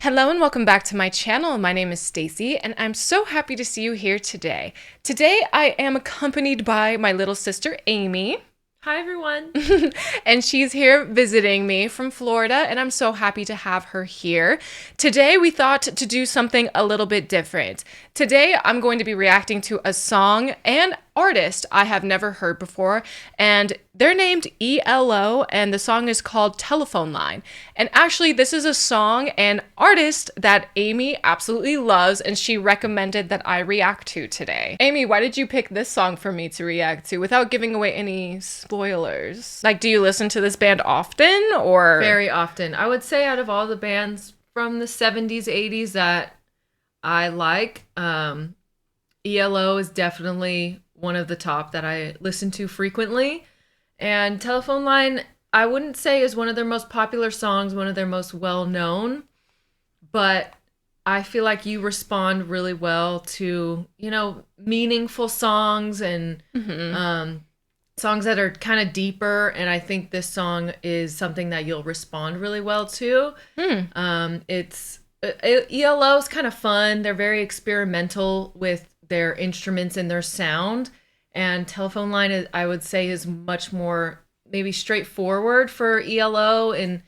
Hello and welcome back to my channel. My name is Stacy and I'm so happy to see you here today. Today I am accompanied by my little sister Amy. Hi everyone. And she's here visiting me from Florida and I'm so happy to have her here. Today we thought to do something a little bit different. Today I'm going to be reacting to a song and artist I have never heard before, and they're named ELO and the song is called Telephone Line. And actually this is a song and artist that Amy absolutely loves and she recommended that I react to today. Amy, why did you pick this song for me to react to without giving away any spoilers? Like, do you listen to this band often or? Very often. I would say out of all the bands from the 70s, 80s that I like, ELO is definitely one of the top that I listen to frequently. And Telephone Line, I wouldn't say is one of their most popular songs, one of their most well-known, but I feel like you respond really well to, meaningful songs and songs that are kind of deeper. And I think this song is something that you'll respond really well to. ELO is kind of fun. They're very experimental with their instruments and their sound. And Telephone Line, I would say, is much more maybe straightforward for ELO in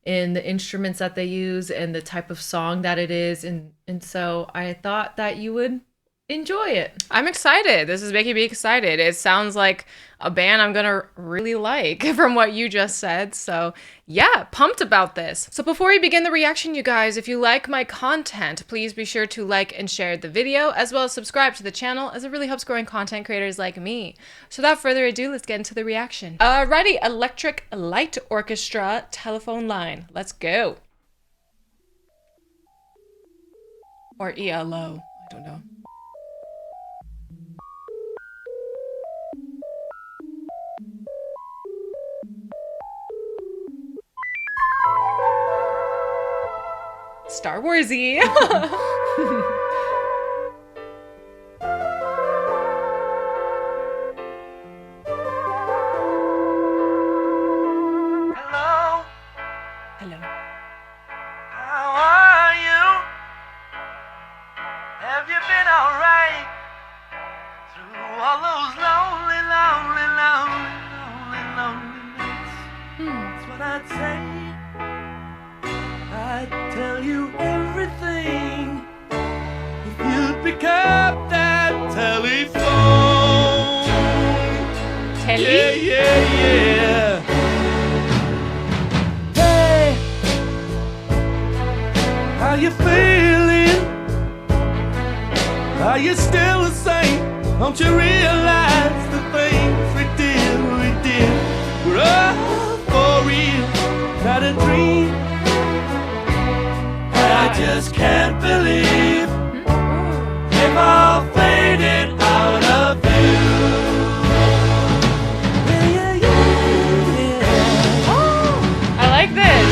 the instruments that they use and the type of song that it is. And so I thought that you would enjoy it. I'm excited. This is making me excited. It sounds like a band I'm gonna really like from what you just said. So yeah, pumped about this. So before we begin the reaction, you guys, if you like my content, please be sure to like and share the video as well as subscribe to the channel, as it really helps growing content creators like me. So without further ado, let's get into the reaction. Alrighty, Electric Light Orchestra, Telephone Line. Let's go. Or ELO, I don't know. Star Warsy. Hello, Hello. how are you? Have you been alright through all those lonely, lonely, lonely, lonely, lonely nights? That's what I'd say. I'd tell you everything if you'd pick up that telephone. Telly? Yeah. Hey, how you feeling? Are you still the same? Don't you realize the things we did were all for real, not a dream? I just can't believe they've all faded out of view. Yeah, yeah, yeah. Oh, I like this.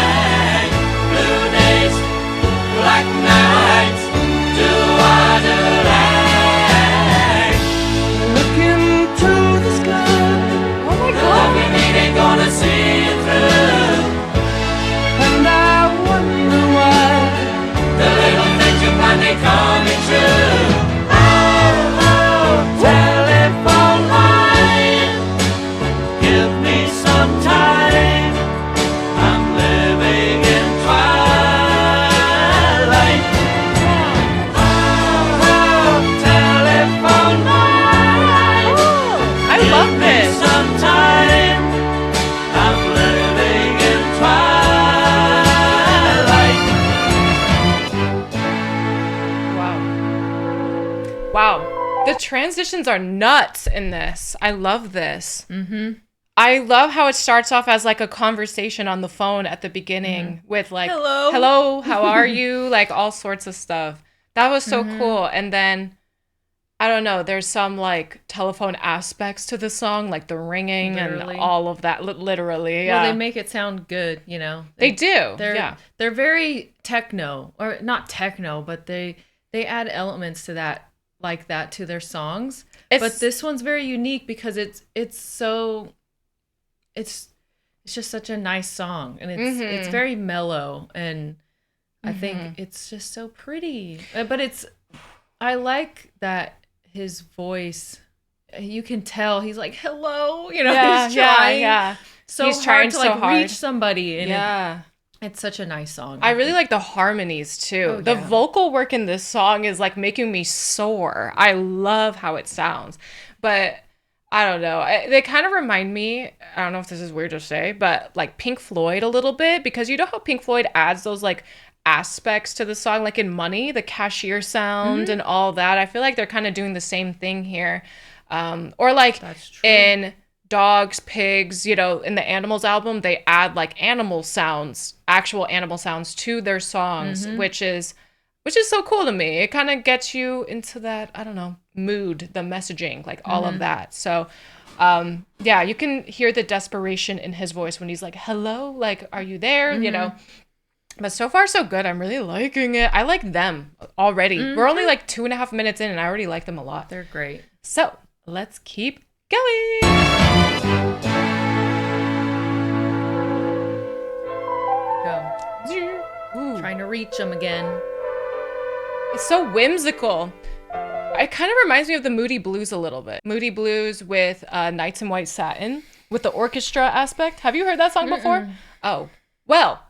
Blue days, black nights. Look into the sky. Oh my The god. love you need ain't gonna see it through. And I wonder why the little things you find ain't coming true. Oh, telephone line, give me some time. I'm living in twilight. Oh, telephone line, I love this. sometime. I'm living in twilight. Wow. Wow. The transitions are nuts in this. I love this. I love how it starts off as like a conversation on the phone at the beginning with like, Hello. how are you? Like all sorts of stuff. That was so cool. And then, I don't know, there's some like telephone aspects to the song, like the ringing Literally. and all of that, literally. Well, Yeah. they make it sound good, They do. They're Yeah. they're very techno, or not techno, but they add elements to that like that to their songs. It's- But this one's very unique because it's just such a nice song, and it's very mellow, and I think it's just so pretty. But I like that his voice, you can tell he's like, hello, he's trying so He's hard trying to so like hard. reach somebody, and Yeah. it's such a nice song. I really think. like the harmonies too. Oh, the yeah. vocal work in this song is like making me soar. I love how it sounds. But I don't know. They kind of remind me, I don't know if this is weird to say, but like Pink Floyd a little bit, because you know how Pink Floyd adds those like aspects to the song, like in Money, the cashier sound and all that. I feel like they're kind of doing the same thing here. Or like That's true. in Dogs, Pigs, in the Animals album, they add like animal sounds, actual animal sounds to their songs, which is so cool to me. It kind of gets you into that, I don't know, mood, the messaging, like all of that. So, yeah, you can hear the desperation in his voice when he's like, hello, like, are you there? But so far, so good. I'm really liking it. I like them already. We're only like 2.5 minutes in, and I already like them a lot. They're great. So let's keep going. Go. Ooh. Trying to reach them again. It's so whimsical. It kind of reminds me of the Moody Blues a little bit. Moody Blues with Nights in White Satin with the orchestra aspect. Have you heard that song before? Oh, well,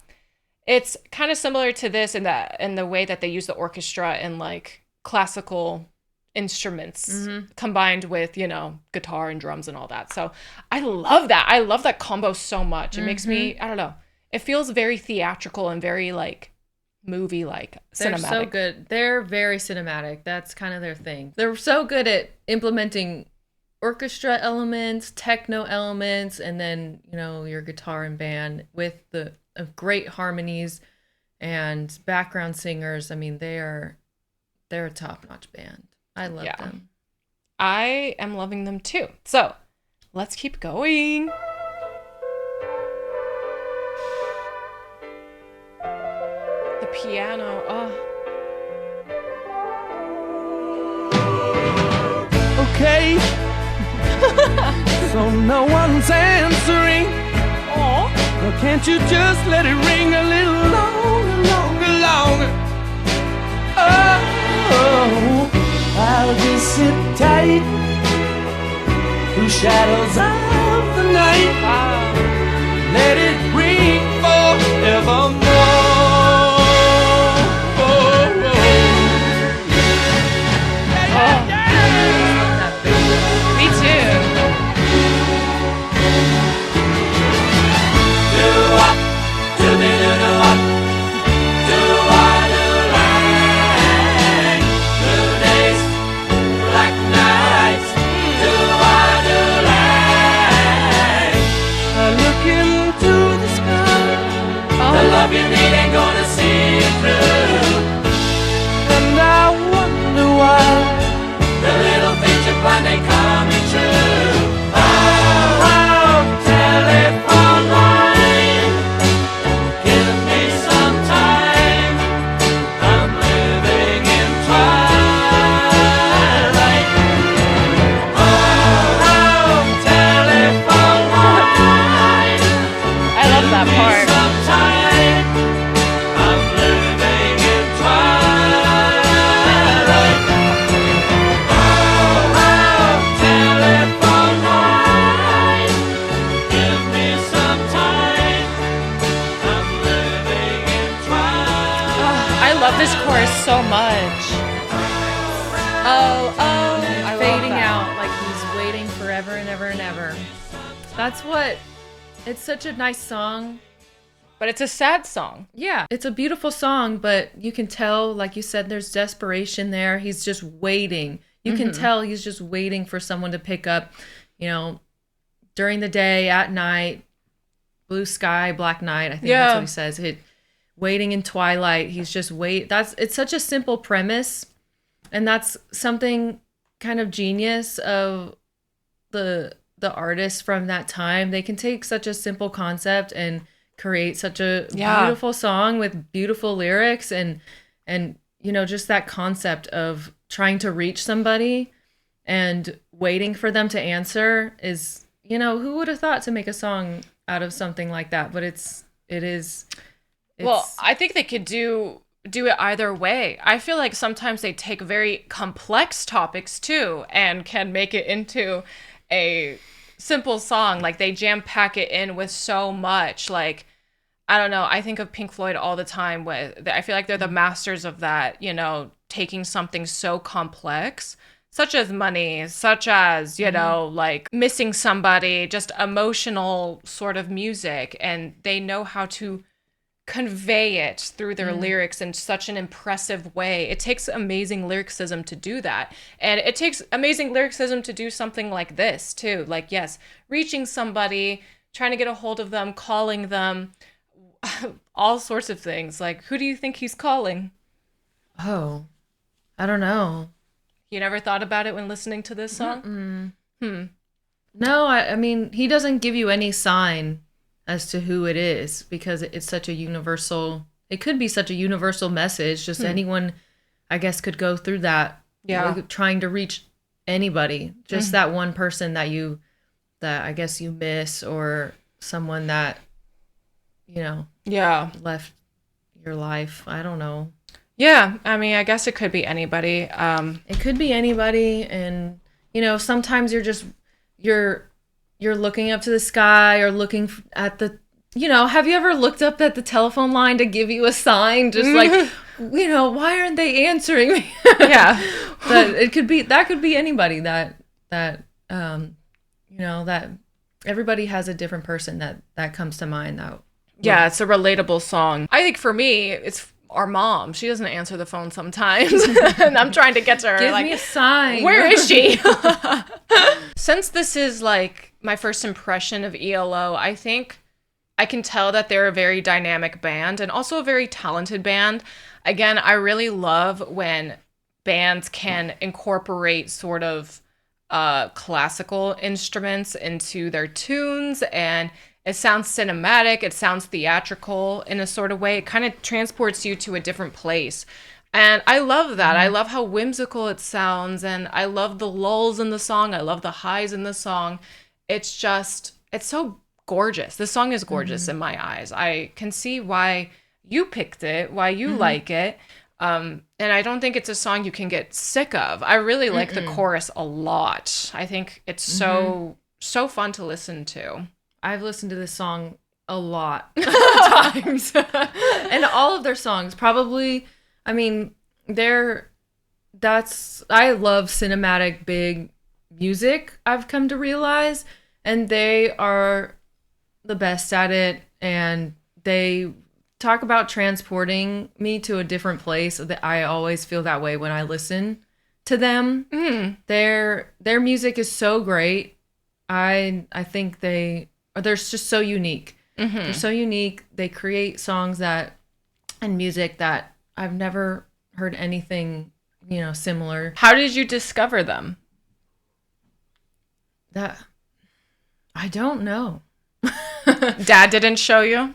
it's kind of similar to this in the way that they use the orchestra and like classical instruments combined with, guitar and drums and all that. So I love that. I love that combo so much. It makes me, I don't know, it feels very theatrical and very like movie like They're cinematic. so good. They're very cinematic. That's kind of their thing. They're so good at implementing orchestra elements, techno elements, and then, your guitar and band with the great harmonies and background singers. I mean, they're a top-notch band. I love them. I am loving them too. So let's keep going. The piano. Oh. Okay. So no one's answering. Oh. Well, can't you just let it ring a little longer, longer, longer? Oh, I'll just sit tight through shadows of the night. Wow. Let it ring forevermore. Me too. Love you need ain't gonna see you through. And I wonder why the little things you plan ain't coming true. Oh, telephone line, give me some time. I'm living in twilight. Oh, telephone line, I love that part. This chorus so much. Oh, I love Fading that. out like he's waiting forever and ever and ever. It's such a nice song. But it's a sad song. Yeah, it's a beautiful song, but you can tell, like you said, there's desperation there. He's just waiting. You can tell he's just waiting for someone to pick up, during the day, at night, blue sky, black night. I think that's what he says. Waiting in twilight. He's just it's such a simple premise, and that's something kind of genius of the artists from that time. They can take such a simple concept and create such a beautiful song with beautiful lyrics and just that concept of trying to reach somebody and waiting for them to answer is, who would have thought to make a song out of something like that? But it is. Well, I think they could do it either way. I feel like sometimes they take very complex topics too and can make it into a simple song. Like they jam pack it in with so much. Like, I don't know. I think of Pink Floyd all the time I feel like they're the masters of that, taking something so complex, such as money, such as, like missing somebody, just emotional sort of music. And they know how to convey it through their lyrics in such an impressive way. It takes amazing lyricism to do that. And it takes amazing lyricism to do something like this too. Like, yes, reaching somebody, trying to get a hold of them, calling them, all sorts of things. Like, who do you think he's calling? Oh, I don't know. You never thought about it when listening to this song? No, I mean, he doesn't give you any sign as to who it is because it's such a universal, it could be such a universal message. Just anyone, I guess, could go through that. Yeah. Trying to reach anybody. Just that one person that I guess you miss, or someone that, Yeah. left your life. I don't know. Yeah. I mean, I guess it could be anybody. It could be anybody. And, sometimes you're looking up to the sky or looking at the, have you ever looked up at the telephone line to give you a sign? Just like, why aren't they answering me? Yeah. That could be anybody that everybody has a different person that comes to mind. Yeah, it's a relatable song. I think for me, it's our mom. She doesn't answer the phone sometimes. And I'm trying to get to her. Give like, me a sign. Where is she? Since this is like my first impression of ELO, I think I can tell that they're a very dynamic band and also a very talented band. Again, I really love when bands can incorporate sort of classical instruments into their tunes, and it sounds cinematic, it sounds theatrical in a sort of way. It kind of transports you to a different place. And I love that. I love how whimsical it sounds, and I love the lulls in the song. I love the highs in the song. It's so gorgeous. This song is gorgeous in my eyes. I can see why you picked it, why you like it. And I don't think it's a song you can get sick of. I really like the chorus a lot. I think it's so fun to listen to. I've listened to this song a lot of times. And all of their songs probably, I mean, I love cinematic big music, I've come to realize, and they are the best at it, and they talk about transporting me to a different place. That I always feel that way when I listen to them. Their music is so great. I think they're just so unique. They're so unique. They create songs and music that I've never heard anything, similar. How did you discover them? That I don't know. Dad didn't show you?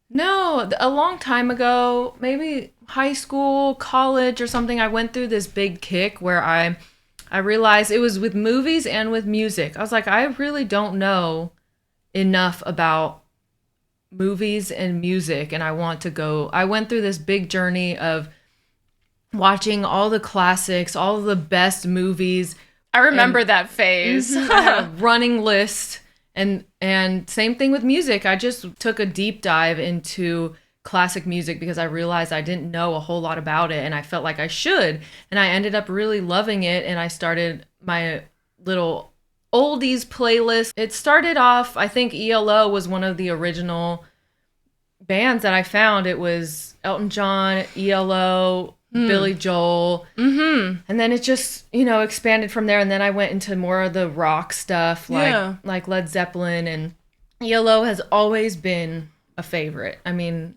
No, a long time ago, maybe high school, college or something, I went through this big kick where I realized it was with movies and with music. I was like, I really don't know enough about movies and music, and I went through this big journey of watching all the classics, all of the best movies. I remember that phase. I had a running list, and same thing with music. I just took a deep dive into classic music because I realized I didn't know a whole lot about it, and I felt like I should, and I ended up really loving it, and I started my little oldies playlist. It started off, I think ELO was one of the original bands that I found. It was Elton John, ELO, Billy Joel. And then it just, expanded from there. And then I went into more of the rock stuff, like Led Zeppelin. And ELO has always been a favorite. I mean,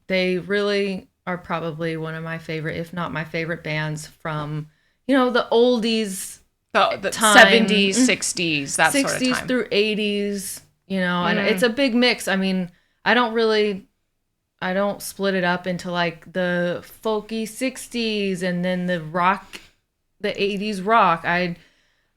they really are probably one of my favorite, if not my favorite bands from, the oldies. The time. 70s, 60s, that 60s sort of time. through 80s, and it's a big mix. I mean, I don't really I don't split it up into like the folky 60s and then the rock, the 80s rock.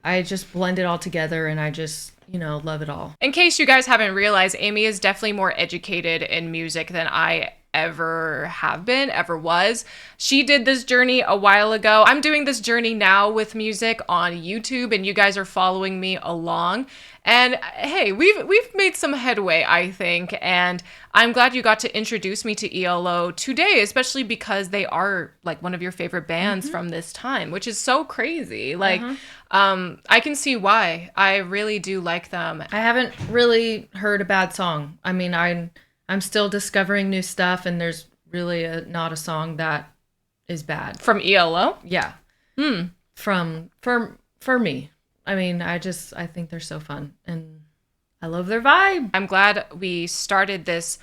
I just blend it all together, and I just, love it all. In case you guys haven't realized, Amy is definitely more educated in music than I ever have been, ever was. She did this journey a while ago. I'm doing this journey now with music on YouTube, and you guys are following me along. And hey, we've made some headway, I think, and I'm glad you got to introduce me to ELO today, especially because they are like one of your favorite bands from this time, which is so crazy. Like, I can see why. I really do like them. I haven't really heard a bad song. I mean, I'm still discovering new stuff, and there's really not a song that is bad. From ELO? Yeah. For me. I mean, I think they're so fun, and I love their vibe. I'm glad we started this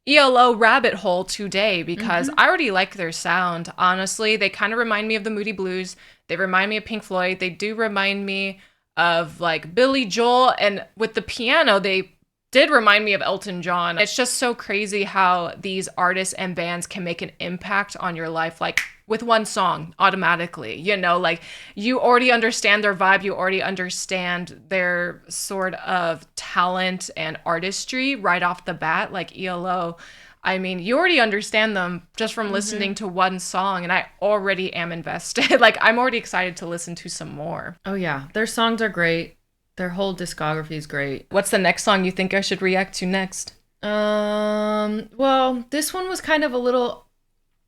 ELO rabbit hole today because I already like their sound. Honestly, they kind of remind me of the Moody Blues. They remind me of Pink Floyd. They do remind me of like Billy Joel, and with the piano, they did remind me of Elton John. It's just so crazy how these artists and bands can make an impact on your life, like with one song automatically, like you already understand their vibe. You already understand their sort of talent and artistry right off the bat, like ELO. I mean, you already understand them just from listening to one song, and I already am invested. Like, I'm already excited to listen to some more. Oh yeah, their songs are great. Their whole discography is great. What's the next song you think I should react to next? Well, this one was kind of a little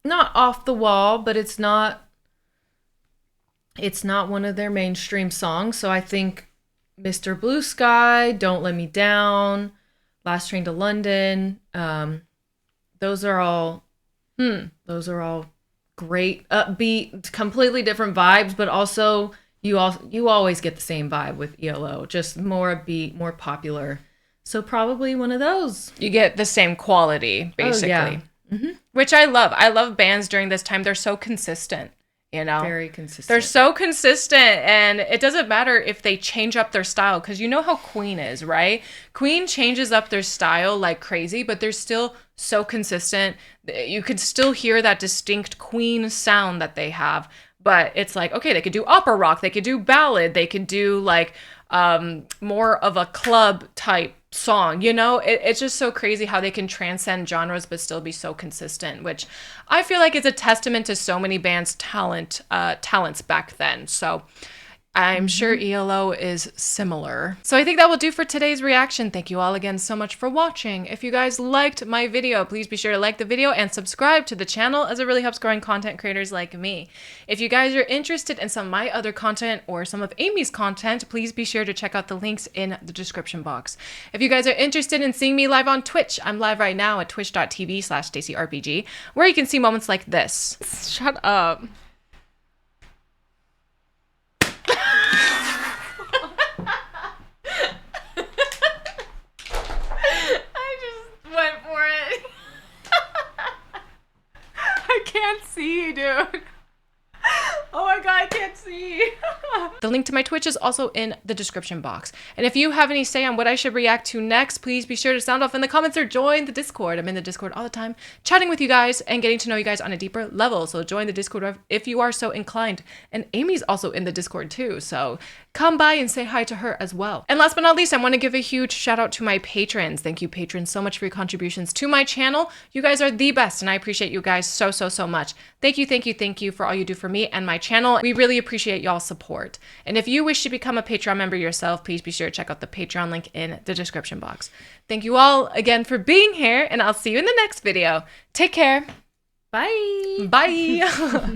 not off the wall, but it's not one of their mainstream songs. So I think Mr. Blue Sky, Don't Let Me Down, Last Train to London, those are all great, upbeat, completely different vibes, but also you always get the same vibe with ELO, just more upbeat, more popular. So probably one of those. You get the same quality, basically. Oh, yeah. Which I love. I love bands during this time. They're so consistent, Very consistent. They're so consistent, and it doesn't matter if they change up their style, because you know how Queen is, right? Queen changes up their style like crazy, but they're still so consistent. You could still hear that distinct Queen sound that they have. But it's like, okay, they could do opera rock, they could do ballad, they could do like more of a club type song, It's just so crazy how they can transcend genres but still be so consistent, which I feel like is a testament to so many bands' talents back then. So I'm sure ELO is similar. So I think that will do for today's reaction. Thank you all again so much for watching. If you guys liked my video, please be sure to like the video and subscribe to the channel, as it really helps growing content creators like me. If you guys are interested in some of my other content or some of Amy's content, please be sure to check out the links in the description box. If you guys are interested in seeing me live on Twitch, I'm live right now at twitch.tv/StaceyRPG, where you can see moments like this. Shut up. Can't see, dude. Oh my god, I can't see. The link to my Twitch is also in the description box. And if you have any say on what I should react to next, please be sure to sound off in the comments or join the Discord. I'm in the Discord all the time, chatting with you guys and getting to know you guys on a deeper level. So join the Discord if you are so inclined. And Amy's also in the Discord too, so come by and say hi to her as well. And last but not least, I want to give a huge shout out to my patrons. Thank you, patrons, so much for your contributions to my channel. You guys are the best, and I appreciate you guys so much. Thank you for all you do for me and my channel. We really appreciate y'all's support. And if you wish to become a Patreon member yourself, please be sure to check out the Patreon link in the description box. Thank you all again for being here, and I'll see you in the next video. Take care. Bye. Bye.